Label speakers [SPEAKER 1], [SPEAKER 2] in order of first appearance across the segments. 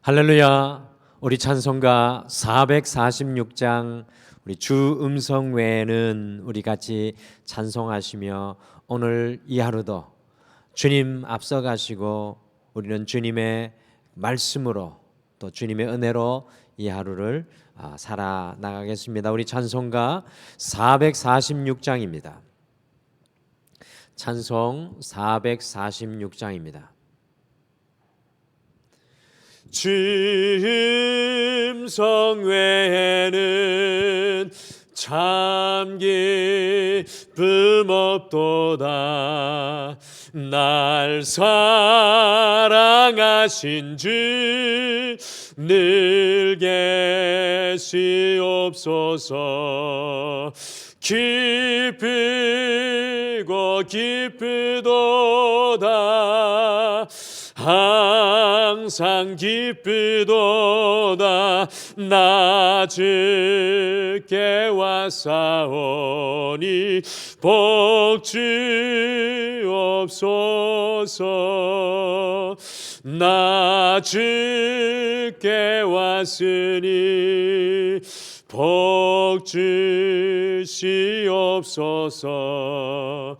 [SPEAKER 1] 할렐루야. 우리 찬송가 446장 우리 주 음성 외에는 우리 같이 찬송하시며 오늘 이 하루도 주님 앞서가시고 우리는 주님의 말씀으로 또 주님의 은혜로 이 하루를 살아나가겠습니다. 우리 찬송가 446장입니다. 찬송 446장입니다. 주 음성 외에는 참 기쁨 없도다. 날 사랑하신 주 늘 계시옵소서. 기쁘고 기쁘도다. 항상 기쁘도다. 나 주께 왔사오니 복 주옵소서. 나 주께 왔으니 복 주시옵소서.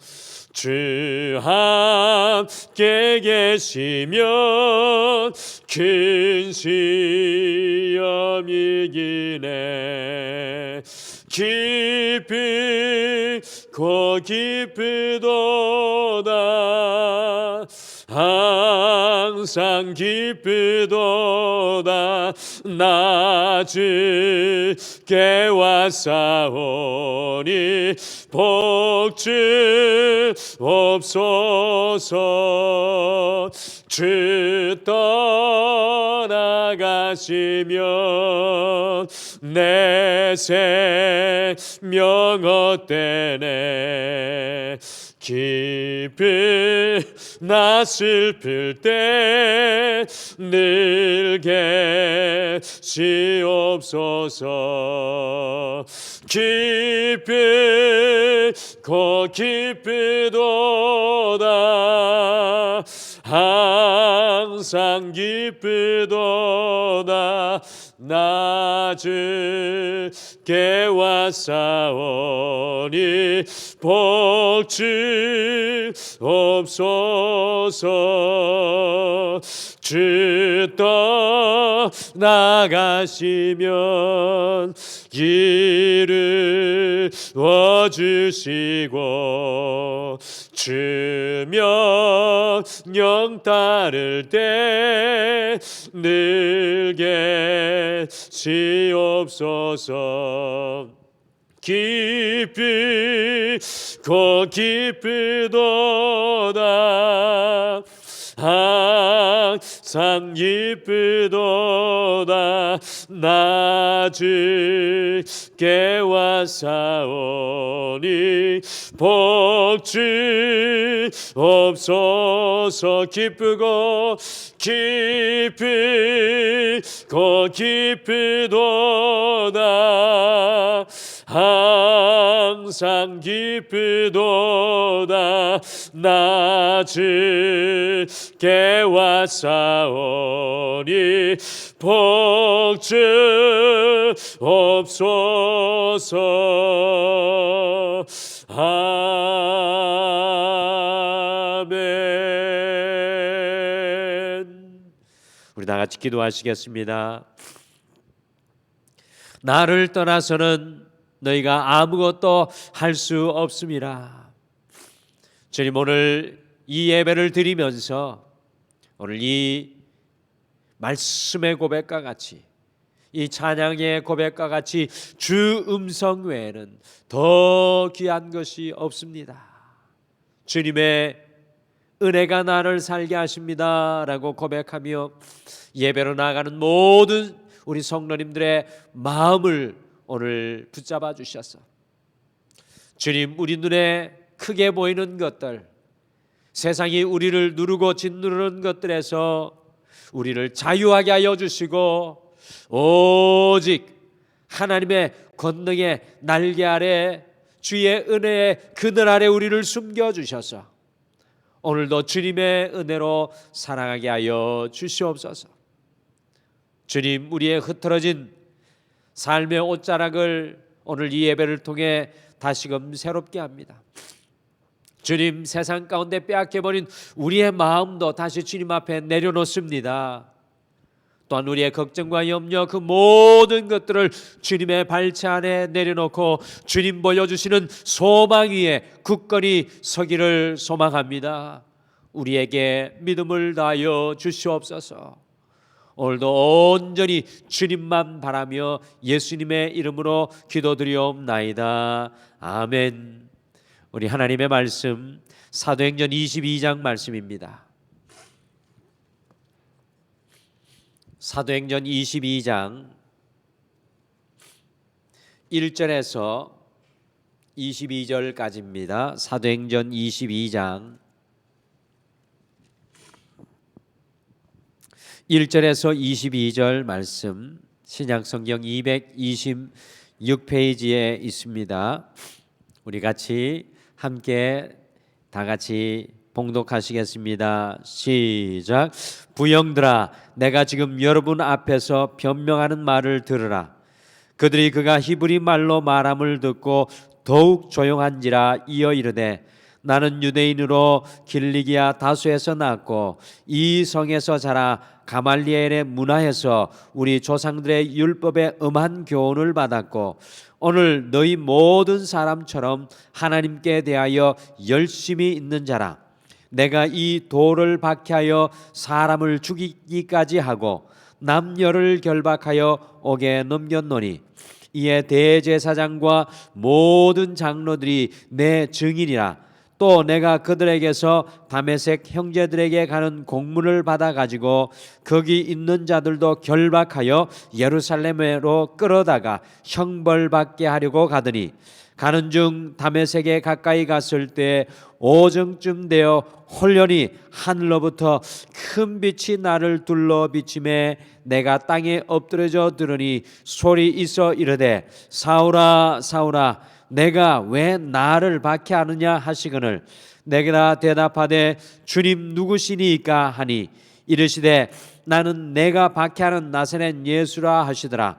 [SPEAKER 1] 주 함께 계시면 큰 시험 이기네. 기쁘고 기쁘도다. 항상 기쁘도다. 나 주께 왔사오니 복 주옵소서. 주 떠나가시면 내 생명 헛되네. 기쁘나 슬플 때 늘 계시옵소서. 기쁘고 기쁘도다. 항상 기쁘도다. 나 주께 왔사오니 복 주옵소서. 주 떠나가시면 이루어 주시고 주 명령 따를 때 늘 계시옵소서. 기쁘고 기쁘도다. 항상 기쁘도다. 나 주께 왔사오니 복 주옵소서. 기쁘고 기쁘도다. 항상 기쁘도다. 나 주께 왔사오니 복 주옵소서. 아멘. 우리 다 같이 기도하시겠습니다. 나를 떠나서는 너희가 아무것도 할 수 없음이라. 주님, 오늘 이 예배를 드리면서 오늘 이 말씀의 고백과 같이 이 찬양의 고백과 같이 주 음성 외에는 더 귀한 것이 없습니다. 주님의 은혜가 나를 살게 하십니다 라고 고백하며 예배로 나아가는 모든 우리 성도님들의 마음을 오늘 붙잡아 주셔서 주님, 우리 눈에 크게 보이는 것들, 세상이 우리를 누르고 짓누르는 것들에서 우리를 자유하게 하여 주시고 오직 하나님의 권능의 날개 아래 주의 은혜의 그늘 아래 우리를 숨겨주셔서 오늘도 주님의 은혜로 살아가게 하여 주시옵소서. 주님, 우리의 흐트러진 삶의 옷자락을 오늘 이 예배를 통해 다시금 새롭게 합니다. 주님, 세상 가운데 빼앗겨버린 우리의 마음도 다시 주님 앞에 내려놓습니다. 또한 우리의 걱정과 염려, 그 모든 것들을 주님의 발치 안에 내려놓고 주님 보여주시는 소망 위에 굳건히 서기를 소망합니다. 우리에게 믿음을 다하여 주시옵소서. 오늘도 온전히 주님만 바라며 예수님의 이름으로 기도드리옵나이다. 아멘. 우리 하나님의 말씀, 사도행전 22장 말씀입니다. 사도행전 22장 1절에서 22절까지입니다. 사도행전 22장 1절에서 22절 말씀, 신약성경 226페이지에 있습니다. 우리 같이 함께 다 같이 봉독하시겠습니다. 시작. 부형들아, 내가 지금 여러분 앞에서 변명하는 말을 들으라. 그들이 그가 히브리 말로 말함을 듣고 더욱 조용한지라 이어 이르되, 나는 유대인으로 길리기아 다소에서 낳았고 이 성에서 자라 가말리엘의 문화에서 우리 조상들의 율법에 엄한 교훈을 받았고 오늘 너희 모든 사람처럼 하나님께 대하여 열심히 있는 자라. 내가 이 돌을 박해하여 사람을 죽이기까지 하고 남녀를 결박하여 옥에 넘겼노니 이에 대제사장과 모든 장로들이 내 증인이라. 또 내가 그들에게서 다메섹 형제들에게 가는 공문을 받아 가지고 거기 있는 자들도 결박하여 예루살렘으로 끌어다가 형벌받게 하려고 가더니 가는 중 다메섹에 가까이 갔을 때 오정쯤 되어 홀연히 하늘로부터 큰 빛이 나를 둘러 비침에 내가 땅에 엎드려져 들으니 소리 있어 이르되, 사울아 사울아, 내가 왜 나를 박해하느냐 하시거늘 내가 대답하되, 주님 누구시니까 하니 이르시되, 나는 내가 박해하는 나사렛 예수라 하시더라.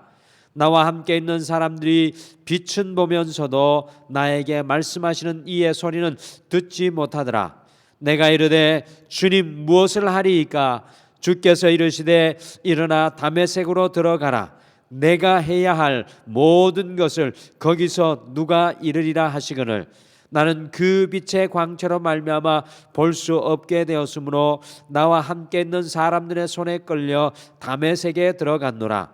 [SPEAKER 1] 나와 함께 있는 사람들이 빛은 보면서도 나에게 말씀하시는 이의 소리는 듣지 못하더라. 내가 이르되, 주님 무엇을 하리이까? 주께서 이르시되, 일어나 다메섹으로 들어가라. 내가 해야 할 모든 것을 거기서 누가 이르리라 하시거늘 나는 그 빛의 광채로 말미암아 볼 수 없게 되었으므로 나와 함께 있는 사람들의 손에 끌려 다메섹에 들어갔노라.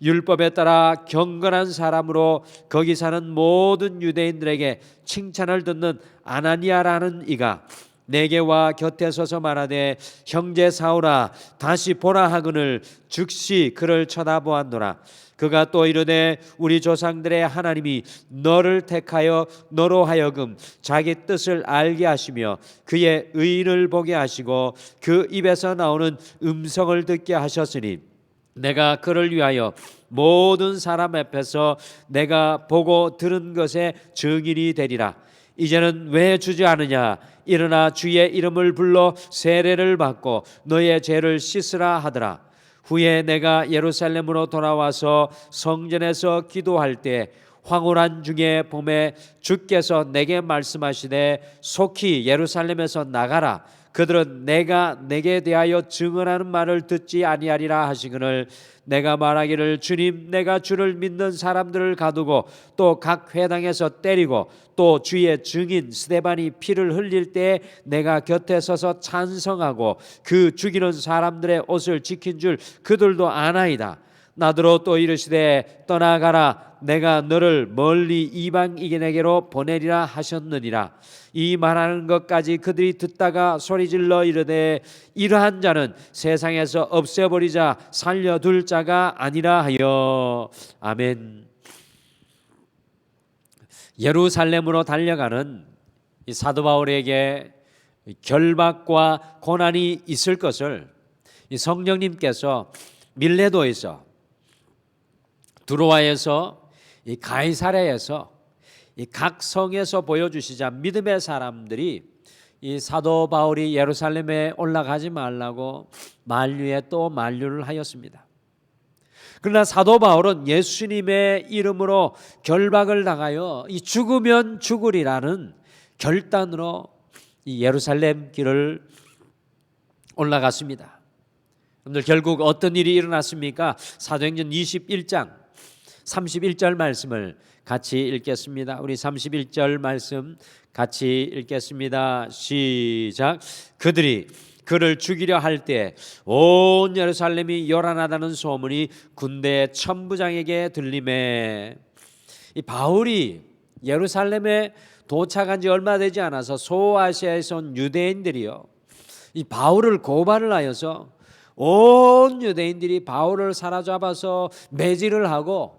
[SPEAKER 1] 율법에 따라 경건한 사람으로 거기 사는 모든 유대인들에게 칭찬을 듣는 아나니아라는 이가 내게 와 곁에 서서 말하되, 형제 사울아 다시 보라 하거늘 즉시 그를 쳐다보았노라. 그가 또 이르되, 우리 조상들의 하나님이 너를 택하여 너로 하여금 자기 뜻을 알게 하시며 그의 의를 보게 하시고 그 입에서 나오는 음성을 듣게 하셨으니 내가 그를 위하여 모든 사람 앞에서 내가 보고 들은 것의 증인이 되리라. 이제는 왜 주저하느냐? 일어나 주의 이름을 불러 세례를 받고 너의 죄를 씻으라 하더라. 후에 내가 예루살렘으로 돌아와서 성전에서 기도할 때 황홀한 중에 봄에 주께서 내게 말씀하시되, 속히 예루살렘에서 나가라. 그들은 내가 내게 대하여 증언하는 말을 듣지 아니하리라 하시거늘 내가 말하기를, 주님 내가 주를 믿는 사람들을 가두고 또 각 회당에서 때리고 또 주의 증인 스데반이 피를 흘릴 때 내가 곁에 서서 찬성하고 그 죽이는 사람들의 옷을 지킨 줄 그들도 아나이다. 나더러 또 이르시되, 떠나가라. 내가 너를 멀리 이방인에게로 보내리라 하셨느니라. 이 말하는 것까지 그들이 듣다가 소리질러 이르되, 이러한 자는 세상에서 없애버리자 살려둘 자가 아니라 하여. 아멘. 예루살렘으로 달려가는 이 사도 바울에게 결박과 고난이 있을 것을 이 성령님께서 밀레도에서, 두로아에서, 이 가이사랴에서, 이 각 성에서 보여주시자 믿음의 사람들이 이 사도 바울이 예루살렘에 올라가지 말라고 만류에 또 만류를 하였습니다. 그러나 사도 바울은 예수님의 이름으로 결박을 당하여 이 죽으면 죽으리라는 결단으로 이 예루살렘 길을 올라갔습니다. 여러분들, 결국 어떤 일이 일어났습니까? 사도행전 21장 31절 말씀을 같이 읽겠습니다. 우리 31절 말씀 같이 읽겠습니다. 시작. 그들이 그를 죽이려 할 때 온 예루살렘이 요란하다는 소문이 군대 천부장에게 들리매, 이 바울이 예루살렘에 도착한 지 얼마 되지 않아서 소아시아에서 온 유대인들이요, 이 바울을 고발을 하여서 온 유대인들이 바울을 사로잡아서 매질을 하고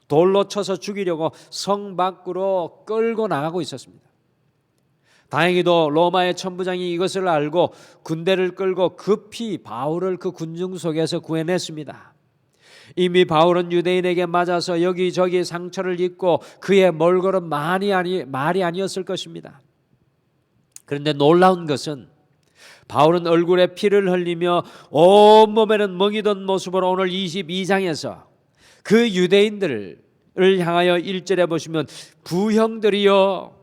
[SPEAKER 1] 돌로 쳐서 죽이려고 성 밖으로 끌고 나가고 있었습니다. 다행히도 로마의 천부장이 이것을 알고 군대를 끌고 급히 바울을 그 군중 속에서 구해냈습니다. 이미 바울은 유대인에게 맞아서 여기저기 상처를 입고 그의 몰골은 말이 아니었을 것입니다. 그런데 놀라운 것은 바울은 얼굴에 피를 흘리며 온몸에는 멍이던 모습으로 오늘 22장에서 그 유대인들을 향하여 1절에 보시면 부형들이여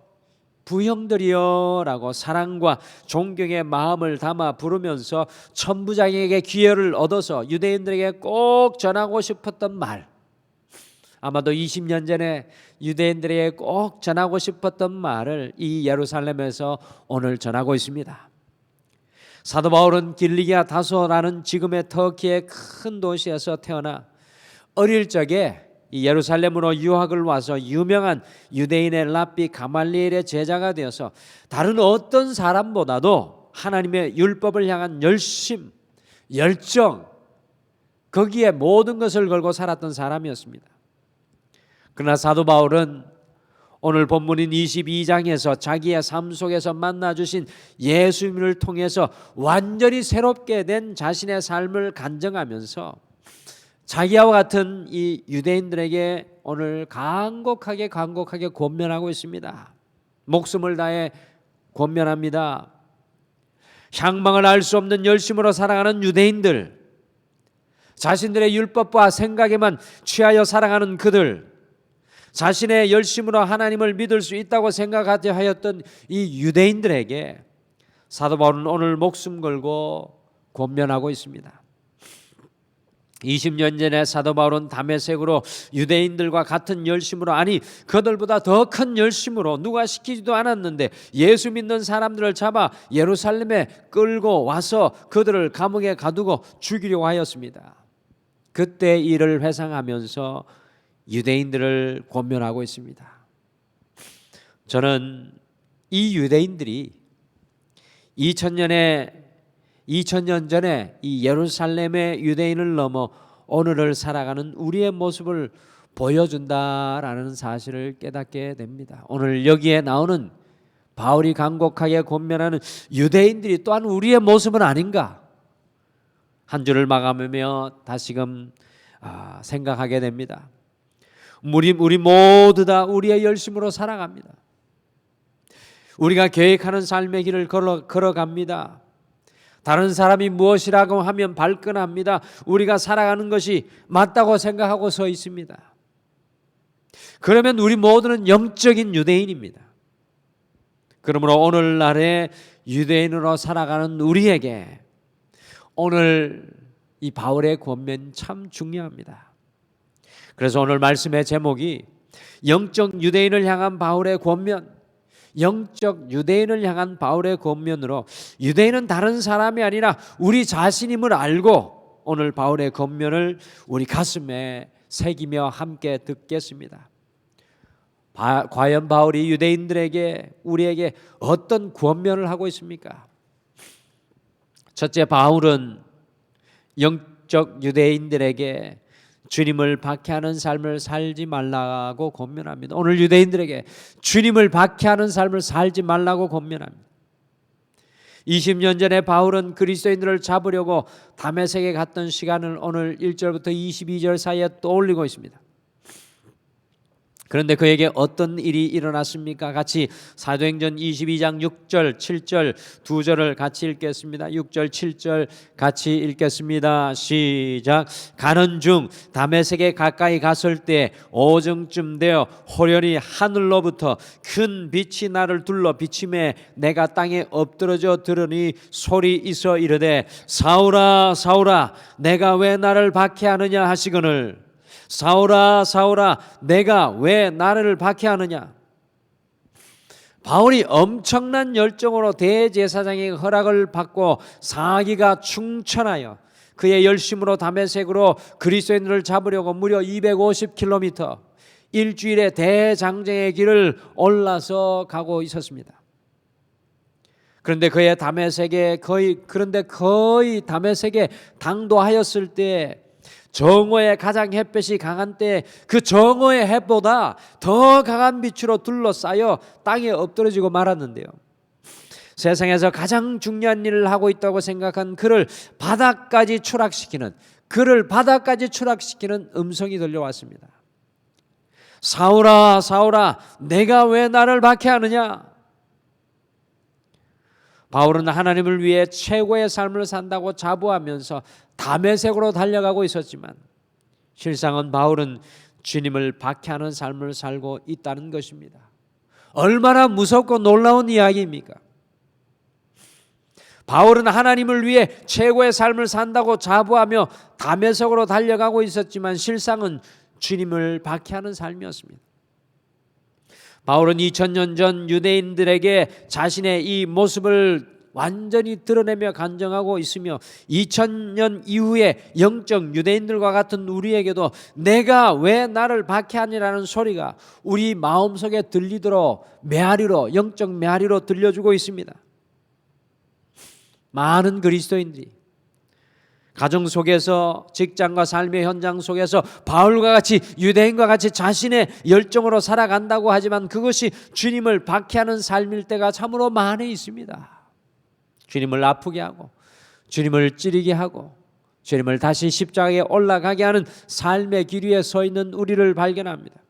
[SPEAKER 1] 라고 사랑과 존경의 마음을 담아 부르면서 천부장에게 기회를 얻어서 유대인들에게 꼭 전하고 싶었던 말, 아마도 20년 전에 유대인들에게 꼭 전하고 싶었던 말을 이 예루살렘에서 오늘 전하고 있습니다. 사도 바울은 길리기아 다소라는 지금의 터키의 큰 도시에서 태어나 어릴 적에 이 예루살렘으로 유학을 와서 유명한 유대인의 랍비 가말리엘의 제자가 되어서 다른 어떤 사람보다도 하나님의 율법을 향한 열정, 거기에 모든 것을 걸고 살았던 사람이었습니다. 그러나 사도 바울은 오늘 본문인 22장에서 자기의 삶 속에서 만나주신 예수님을 통해서 완전히 새롭게 된 자신의 삶을 간증하면서 자기와 같은 이 유대인들에게 오늘 간곡하게 권면하고 있습니다. 목숨을 다해 권면합니다. 향방을 알 수 없는 열심으로 살아가는 유대인들, 자신들의 율법과 생각에만 취하여 살아가는 그들, 자신의 열심으로 하나님을 믿을 수 있다고 생각하였던 이 유대인들에게 사도 바울은 오늘 목숨 걸고 권면하고 있습니다. 20년 전에 사도 바울은 다메섹으로 유대인들과 같은 열심으로, 아니 그들보다 더 큰 열심으로, 누가 시키지도 않았는데 예수 믿는 사람들을 잡아 예루살렘에 끌고 와서 그들을 감옥에 가두고 죽이려고 하였습니다. 그때 일을 회상하면서 유대인들을 권면하고 있습니다. 저는 이 유대인들이 2000년 전에 이 예루살렘의 유대인을 넘어 오늘을 살아가는 우리의 모습을 보여준다라는 사실을 깨닫게 됩니다. 오늘 여기에 나오는 바울이 간곡하게 권면하는 유대인들이 또한 우리의 모습은 아닌가, 한 주를 마감하며 다시금 생각하게 됩니다. 우리 모두 다 우리의 열심으로 살아갑니다. 우리가 계획하는 삶의 길을 걸어갑니다. 다른 사람이 무엇이라고 하면 발끈합니다. 우리가 살아가는 것이 맞다고 생각하고 서 있습니다. 그러면 우리 모두는 영적인 유대인입니다. 그러므로 오늘날의 유대인으로 살아가는 우리에게 오늘 이 바울의 권면 참 중요합니다. 그래서 오늘 말씀의 제목이 영적 유대인을 향한 바울의 권면, 영적 유대인을 향한 바울의 권면으로, 유대인은 다른 사람이 아니라 우리 자신임을 알고 오늘 바울의 권면을 우리 가슴에 새기며 함께 듣겠습니다. 과연 바울이 유대인들에게, 우리에게 어떤 권면을 하고 있습니까? 첫째, 바울은 영적 유대인들에게 주님을 박해하는 삶을 살지 말라고 권면합니다. 오늘 유대인들에게 주님을 박해하는 삶을 살지 말라고 권면합니다. 20년 전에 바울은 그리스도인들을 잡으려고 다메섹에 갔던 시간을 오늘 1절부터 22절 사이에 떠올리고 있습니다. 그런데 그에게 어떤 일이 일어났습니까? 같이 사도행전 22장 6절 7절 두 절을 같이 읽겠습니다. 6절 7절 같이 읽겠습니다. 시작. 가는 중 다메섹에 가까이 갔을 때 오정쯤 되어 호련히 하늘로부터 큰 빛이 나를 둘러 비침에 내가 땅에 엎드러져 들으니 소리 있어 이르되 사울아 사울아 내가 왜 나를 박해하느냐 하시거늘 사울아 사울아 내가 왜 나를 박해하느냐. 바울이 엄청난 열정으로 대제사장의 허락을 받고 사기가 충천하여 그의 열심으로 다메섹으로 그리스도인들을 잡으려고 무려 250km 일주일에 대장정의 길을 올라서 가고 있었습니다. 그런데 거의 다메섹에 당도하였을 때 정오의 가장 햇볕이 강한 때 그 정오의 햇보다 더 강한 빛으로 둘러싸여 땅에 엎드러지고 말았는데요. 세상에서 가장 중요한 일을 하고 있다고 생각한 그를 바닥까지 추락시키는 음성이 들려왔습니다. 사울아 사울아 내가 왜 나를 박해하느냐. 바울은 하나님을 위해 최고의 삶을 산다고 자부하면서 다메섹으로 달려가고 있었지만 실상은 바울은 주님을 박해하는 삶을 살고 있다는 것입니다. 얼마나 무섭고 놀라운 이야기입니까? 바울은 하나님을 위해 최고의 삶을 산다고 자부하며 다메섹으로 달려가고 있었지만 실상은 주님을 박해하는 삶이었습니다. 바울은 2000년 전 유대인들에게 자신의 이 모습을 완전히 드러내며 간증하고 있으며 2000년 이후에 영적 유대인들과 같은 우리에게도 내가 왜 나를 박해하니라는 소리가 우리 마음속에 들리도록 영적 메아리로 들려주고 있습니다. 많은 그리스도인들이 가정 속에서 직장과 삶의 현장 속에서 바울과 같이 유대인과 같이 자신의 열정으로 살아간다고 하지만 그것이 주님을 박해하는 삶일 때가 참으로 많이 있습니다. 주님을 아프게 하고 주님을 찌르게 하고 주님을 다시 십자가에 올라가게 하는 삶의 길 위에 서 있는 우리를 발견합니다.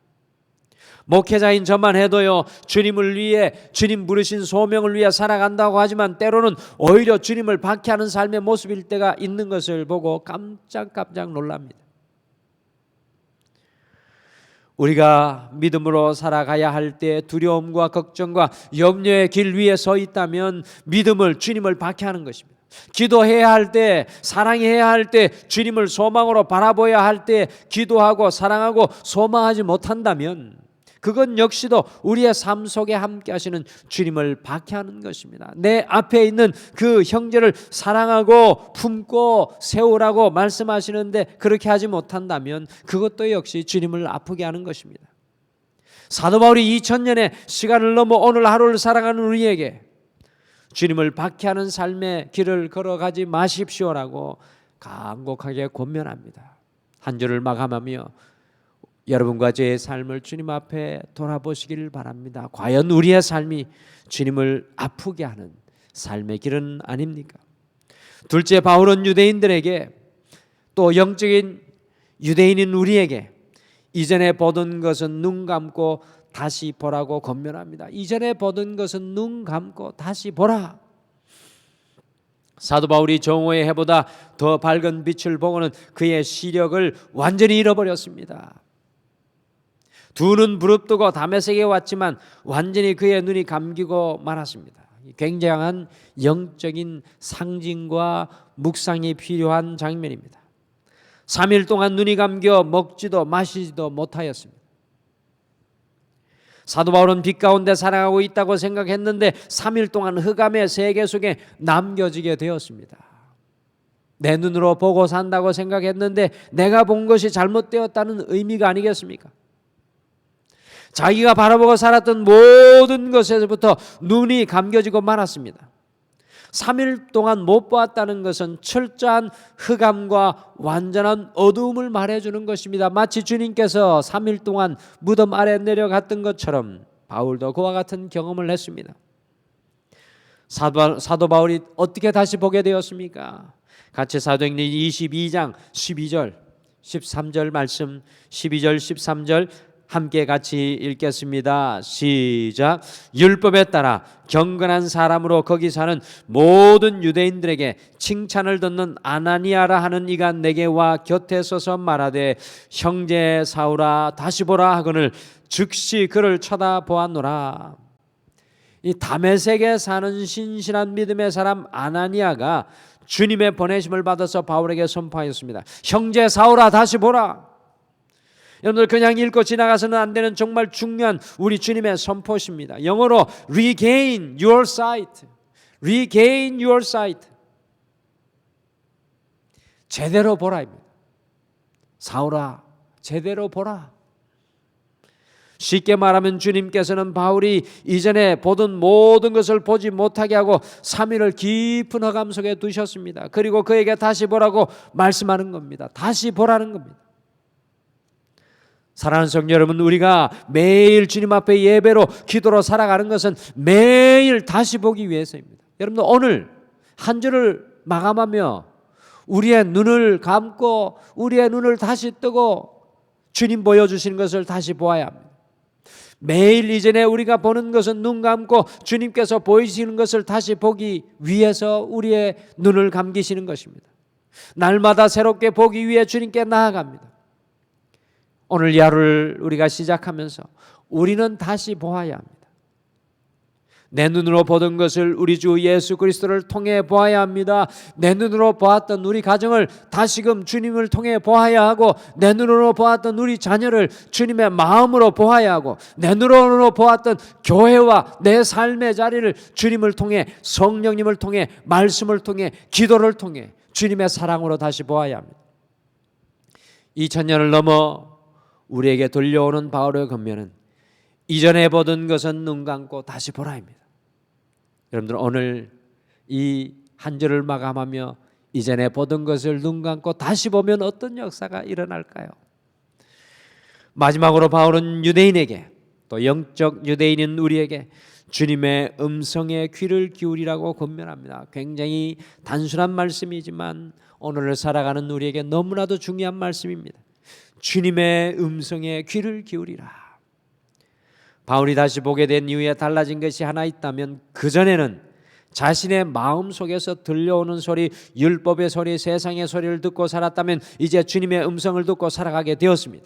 [SPEAKER 1] 목회자인 저만 해도요 주님을 위해 주님 부르신 소명을 위해 살아간다고 하지만 때로는 오히려 주님을 박해하는 삶의 모습일 때가 있는 것을 보고 깜짝 놀랍니다. 우리가 믿음으로 살아가야 할 때 두려움과 걱정과 염려의 길 위에 서 있다면 주님을 박해하는 것입니다. 기도해야 할 때, 사랑해야 할 때, 주님을 소망으로 바라봐야 할 때 기도하고 사랑하고 소망하지 못한다면 그건 역시도 우리의 삶 속에 함께 하시는 주님을 박해하는 것입니다. 내 앞에 있는 그 형제를 사랑하고 품고 세우라고 말씀하시는데 그렇게 하지 못한다면 그것도 역시 주님을 아프게 하는 것입니다. 사도 바울이 2000년의 시간을 넘어 오늘 하루를 살아가는 우리에게 주님을 박해하는 삶의 길을 걸어가지 마십시오라고 간곡하게 권면합니다. 한 줄을 마감하며 여러분과 저의 삶을 주님 앞에 돌아보시기를 바랍니다. 과연 우리의 삶이 주님을 아프게 하는 삶의 길은 아닙니까? 둘째, 바울은 유대인들에게 또 영적인 유대인인 우리에게 이전에 보던 것은 눈 감고 다시 보라고 권면합니다. 이전에 보던 것은 눈 감고 다시 보라. 사도 바울이 정오의 해보다 더 밝은 빛을 보고는 그의 시력을 완전히 잃어버렸습니다. 두 눈 부릅뜨고 다메섹에 왔지만 완전히 그의 눈이 감기고 말았습니다. 굉장한 영적인 상징과 묵상이 필요한 장면입니다. 3일 동안 눈이 감겨 먹지도 마시지도 못하였습니다. 사도 바울은 빛 가운데 살아가고 있다고 생각했는데 3일 동안 흑암의 세계 속에 남겨지게 되었습니다. 내 눈으로 보고 산다고 생각했는데 내가 본 것이 잘못되었다는 의미가 아니겠습니까? 자기가 바라보고 살았던 모든 것에서부터 눈이 감겨지고 말았습니다. 3일 동안 못 보았다는 것은 철저한 흑암과 완전한 어두움을 말해주는 것입니다. 마치 주님께서 3일 동안 무덤 아래 내려갔던 것처럼 바울도 그와 같은 경험을 했습니다. 사도 바울이 어떻게 다시 보게 되었습니까? 같이 사도행전 22장 12절 13절 말씀 12절 13절 함께 같이 읽겠습니다. 시작. 율법에 따라 경건한 사람으로 거기 사는 모든 유대인들에게 칭찬을 듣는 아나니아라 하는 이가 내게 와 곁에 서서 말하되 형제 사울아 다시 보라 하거늘 즉시 그를 쳐다보았노라. 이 다메섹에 사는 신실한 믿음의 사람 아나니아가 주님의 보내심을 받아서 바울에게 선포하였습니다. 형제 사울아 다시 보라. 여러분들 그냥 읽고 지나가서는 안 되는 정말 중요한 우리 주님의 선포십니다. 영어로 regain your sight. regain your sight. 제대로 보라입니다. 사울아 제대로 보라. 쉽게 말하면 주님께서는 바울이 이전에 보던 모든 것을 보지 못하게 하고 3일을 깊은 허감 속에 두셨습니다. 그리고 그에게 다시 보라고 말씀하는 겁니다. 다시 보라는 겁니다. 사랑하는 성도 여러분, 우리가 매일 주님 앞에 예배로 기도로 살아가는 것은 매일 다시 보기 위해서입니다. 여러분들 오늘 한 주를 마감하며 우리의 눈을 감고 우리의 눈을 다시 뜨고 주님 보여주시는 것을 다시 보아야 합니다. 매일 이전에 우리가 보는 것은 눈 감고 주님께서 보이시는 것을 다시 보기 위해서 우리의 눈을 감기시는 것입니다. 날마다 새롭게 보기 위해 주님께 나아갑니다. 오늘 이 하루를 우리가 시작하면서 우리는 다시 보아야 합니다. 내 눈으로 보던 것을 우리 주 예수 그리스도를 통해 보아야 합니다. 내 눈으로 보았던 우리 가정을 다시금 주님을 통해 보아야 하고, 내 눈으로 보았던 우리 자녀를 주님의 마음으로 보아야 하고, 내 눈으로 보았던 교회와 내 삶의 자리를 주님을 통해, 성령님을 통해, 말씀을 통해, 기도를 통해 주님의 사랑으로 다시 보아야 합니다. 2000년을 넘어 우리에게 들려오는 바울의 권면은 이전에 보던 것은 눈 감고 다시 보라입니다. 여러분들 오늘 이 한 주를 마감하며 이전에 보던 것을 눈 감고 다시 보면 어떤 역사가 일어날까요? 마지막으로 바울은 유대인에게, 또 영적 유대인인 우리에게 주님의 음성에 귀를 기울이라고 권면합니다. 굉장히 단순한 말씀이지만 오늘을 살아가는 우리에게 너무나도 중요한 말씀입니다. 주님의 음성에 귀를 기울이라. 바울이 다시 보게 된 이후에 달라진 것이 하나 있다면 그전에는 자신의 마음 속에서 들려오는 소리, 율법의 소리, 세상의 소리를 듣고 살았다면 이제 주님의 음성을 듣고 살아가게 되었습니다.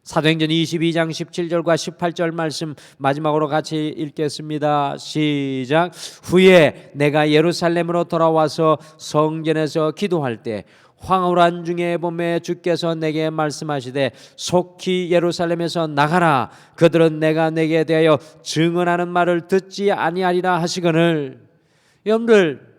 [SPEAKER 1] 사도행전 22장 17절과 18절 말씀 마지막으로 같이 읽겠습니다. 시작. 후에 내가 예루살렘으로 돌아와서 성전에서 기도할 때 황홀한 중에 봄에 주께서 내게 말씀하시되 속히 예루살렘에서 나가라. 그들은 내가 내게 대하여 증언하는 말을 듣지 아니하리라 하시거늘. 여러분들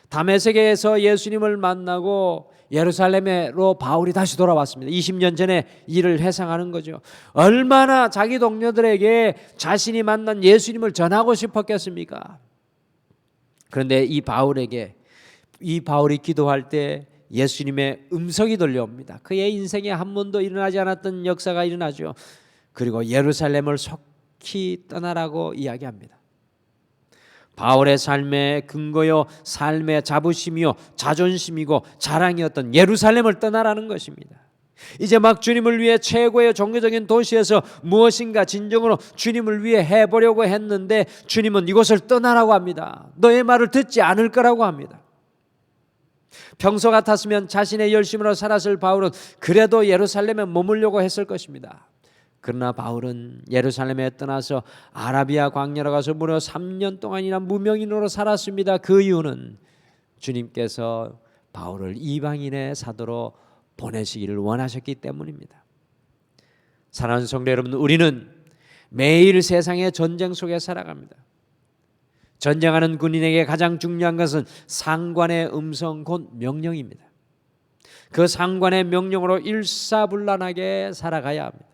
[SPEAKER 1] 다메섹에서 예수님을 만나고 예루살렘으로 바울이 다시 돌아왔습니다. 20년 전에 일을 회상하는 거죠. 얼마나 자기 동료들에게 자신이 만난 예수님을 전하고 싶었겠습니까? 그런데 이 바울이 기도할 때 예수님의 음성이 들려옵니다. 그의 인생에 한 번도 일어나지 않았던 역사가 일어나죠. 그리고 예루살렘을 속히 떠나라고 이야기합니다. 바울의 삶의 근거요, 삶의 자부심이요, 자존심이고 자랑이었던 예루살렘을 떠나라는 것입니다. 이제 막 주님을 위해 최고의 종교적인 도시에서 무엇인가 진정으로 주님을 위해 해보려고 했는데 주님은 이곳을 떠나라고 합니다. 너의 말을 듣지 않을 거라고 합니다. 평소 같았으면 자신의 열심으로 살았을 바울은 그래도 예루살렘에 머물려고 했을 것입니다. 그러나 바울은 예루살렘에 떠나서 아라비아 광야로 가서 무려 3년 동안이나 무명인으로 살았습니다. 그 이유는 주님께서 바울을 이방인의 사도로 보내시기를 원하셨기 때문입니다. 사랑하는 성도 여러분, 우리는 매일 세상의 전쟁 속에 살아갑니다. 전쟁하는 군인에게 가장 중요한 것은 상관의 음성 곧 명령입니다. 그 상관의 명령으로 일사불란하게 살아가야 합니다.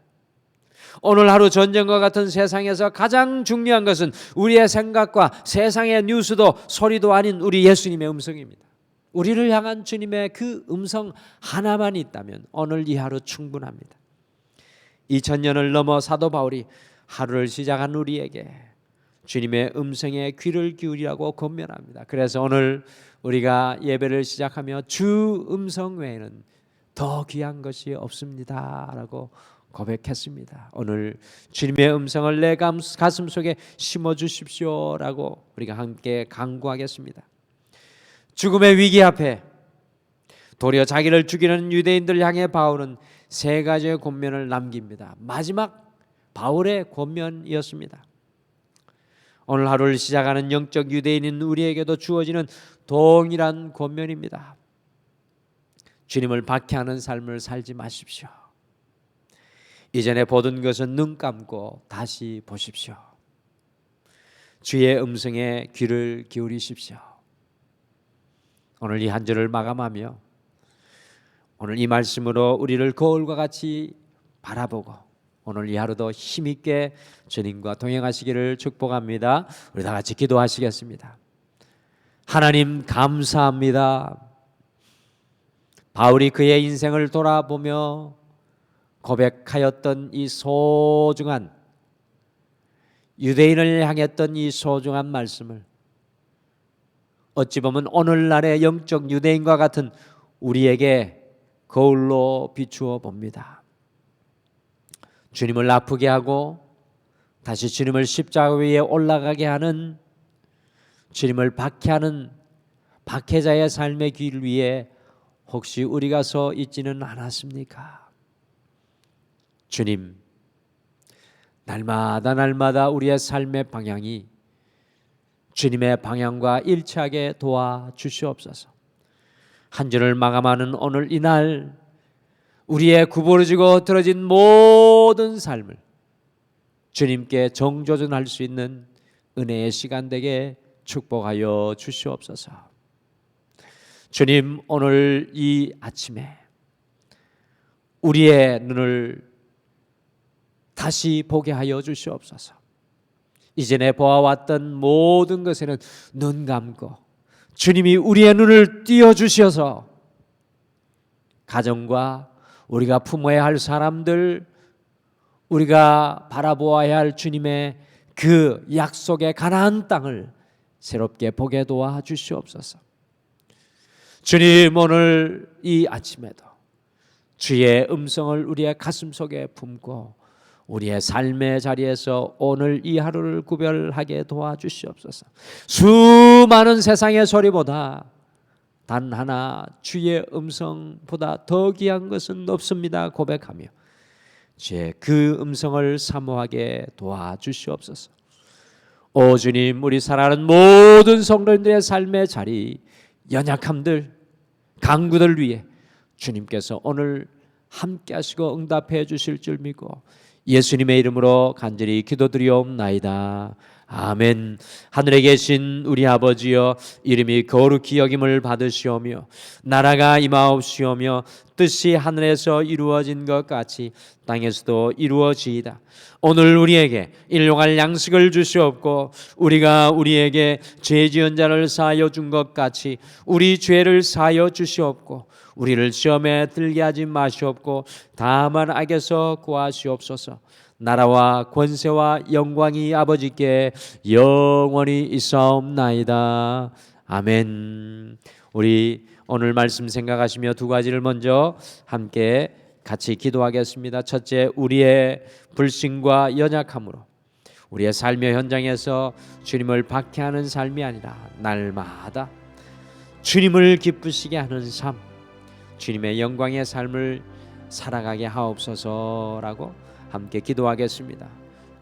[SPEAKER 1] 오늘 하루 전쟁과 같은 세상에서 가장 중요한 것은 우리의 생각과 세상의 뉴스도 소리도 아닌 우리 예수님의 음성입니다. 우리를 향한 주님의 그 음성 하나만 있다면 오늘 이 하루 충분합니다. 2000년을 넘어 사도 바울이 하루를 시작한 우리에게 주님의 음성에 귀를 기울이라고 권면합니다. 그래서 오늘 우리가 예배를 시작하며 주 음성 외에는 더 귀한 것이 없습니다 라고 고백했습니다. 오늘 주님의 음성을 내 가슴 속에 심어주십시오라고 우리가 함께 간구하겠습니다. 죽음의 위기 앞에 도리어 자기를 죽이는 유대인들 향해 바울은 세 가지의 권면을 남깁니다. 마지막 바울의 권면이었습니다. 오늘 하루를 시작하는 영적 유대인인 우리에게도 주어지는 동일한 권면입니다. 주님을 박해하는 삶을 살지 마십시오. 이전에 보던 것은 눈 감고 다시 보십시오. 주의 음성에 귀를 기울이십시오. 오늘 이 한 주를 마감하며 오늘 이 말씀으로 우리를 거울과 같이 바라보고 오늘 이 하루도 힘있게 주님과 동행하시기를 축복합니다. 우리 다 같이 기도하시겠습니다. 하나님 감사합니다. 바울이 그의 인생을 돌아보며 고백하였던 이 소중한 유대인을 향했던 이 소중한 말씀을 어찌 보면 오늘날의 영적 유대인과 같은 우리에게 거울로 비추어 봅니다. 주님을 아프게 하고 다시 주님을 십자가 위에 올라가게 하는 주님을 박해하는 박해자의 삶의 길 위에 혹시 우리가 서 있지는 않았습니까? 주님, 날마다 우리의 삶의 방향이 주님의 방향과 일치하게 도와주시옵소서. 한 주를 마감하는 오늘 이날 우리의 구부러지고 틀어진 모든 삶을 주님께 정조준할 수 있는 은혜의 시간 되게 축복하여 주시옵소서. 주님, 오늘 이 아침에 우리의 눈을 다시 보게 하여 주시옵소서. 이전에 보아왔던 모든 것에는 눈 감고 주님이 우리의 눈을 띄어주셔서 가정과 우리가 품어야 할 사람들, 우리가 바라보아야 할 주님의 그 약속의 가나안 땅을 새롭게 보게 도와 주시옵소서. 주님, 오늘 이 아침에도 주의 음성을 우리의 가슴 속에 품고 우리의 삶의 자리에서 오늘 이 하루를 구별하게 도와주시옵소서. 수많은 세상의 소리보다 단 하나 주의 음성보다 더 귀한 것은 없습니다 고백하며 주의 그 음성을 사모하게 도와주시옵소서. 오 주님, 우리 사랑하는 모든 성도님들의 삶의 자리, 연약함들, 강구들 위해 주님께서 오늘 함께 하시고 응답해 주실 줄 믿고 예수님의 이름으로 간절히 기도드리옵나이다. 아멘. 하늘에 계신 우리 아버지여, 이름이 거룩히 여김을 받으시오며 나라가 임하옵시오며 뜻이 하늘에서 이루어진 것 같이 땅에서도 이루어지이다. 오늘 우리에게 일용할 양식을 주시옵고 우리가 우리에게 죄 지은 자를 사하여 준 것 같이 우리 죄를 사하여 주시옵고 우리를 시험에 들게 하지 마시옵고 다만 악에서 구하시옵소서. 나라와 권세와 영광이 아버지께 영원히 있사옵나이다. 아멘. 우리 오늘 말씀 생각하시며 두 가지를 먼저 함께 같이 기도하겠습니다. 첫째, 우리의 불신과 연약함으로 우리의 삶의 현장에서 주님을 박해하는 삶이 아니라 날마다 주님을 기쁘시게 하는 삶, 주님의 영광의 삶을 살아가게 하옵소서라고 함께 기도하겠습니다.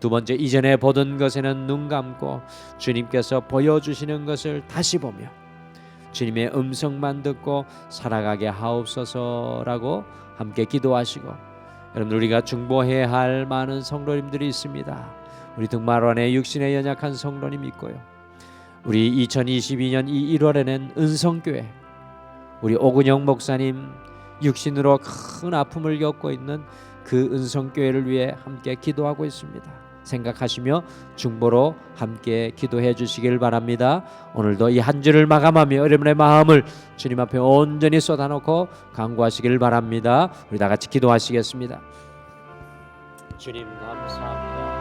[SPEAKER 1] 두 번째, 이전에 보던 것에는 눈 감고 주님께서 보여주시는 것을 다시 보며 주님의 음성만 듣고 살아가게 하옵소서라고 함께 기도하시고, 여러분 우리가 중보해야 할 많은 성도님들이 있습니다. 우리 등마루 안에 육신에 연약한 성도님 있고요. 우리 2022년 이 1월에는 은성교회 우리 오근영 목사님 육신으로 큰 아픔을 겪고 있는 그 은성교회를 위해 함께 기도하고 있습니다. 생각하시며 중보로 함께 기도해 주시길 바랍니다. 오늘도 이 한 주를 마감하며 여러분의 마음을 주님 앞에 온전히 쏟아놓고 간구하시길 바랍니다. 우리 다 같이 기도하시겠습니다. 주님 감사합니다.